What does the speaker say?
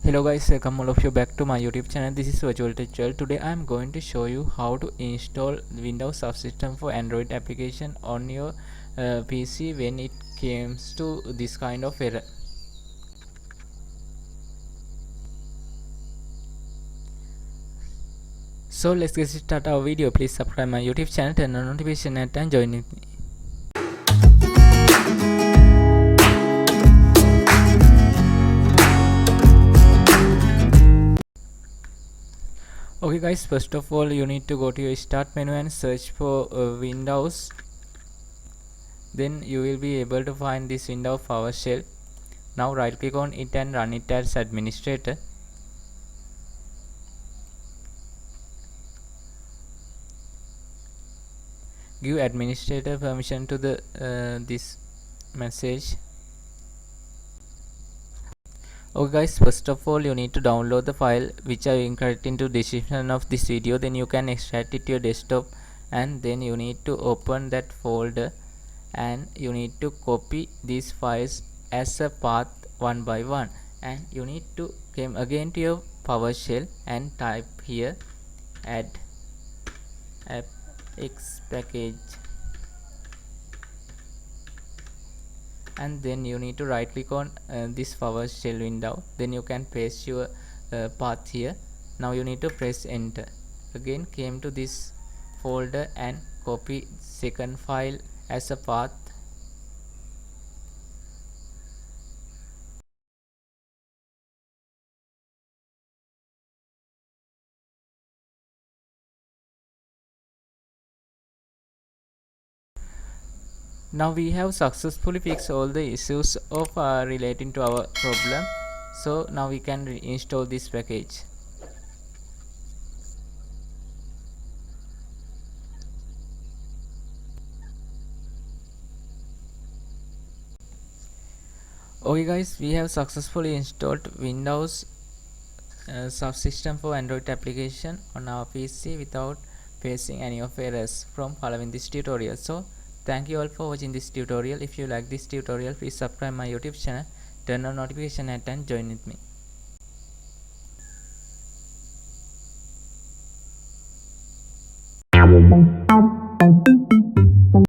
Hello guys, welcome all of you back to my YouTube channel. This is Virtual Teacher. Today I am going to show you how to install Windows subsystem for Android application on your PC when it comes to this kind of error. So let's get started our video. Please subscribe my YouTube channel, turn on notification and join with me. Okay guys, first of all you need to go to your start menu and search for Windows. Then you will be able to find this window of Powershell. Now right click on it and run it as administrator. Give administrator permission to the this message. Okay guys, first of all you need to download the file which I included into description of this video. Then you can extract it to your desktop, and then you need to open that folder and you need to copy these files as a path one by one, and you need to come again to your PowerShell and type here add appx package, and then you need to right click on this PowerShell window. Then you can paste your path here. Now you need to press enter. Again came to this folder and copy second file as a path. Now we have successfully fixed all the issues of relating to our problem. So now we can reinstall this package. Okay guys, we have successfully installed Windows subsystem for Android application on our PC without facing any of errors from following this tutorial. So thank you all for watching this tutorial. If you like this tutorial, please subscribe my YouTube channel, turn on notification and join with me.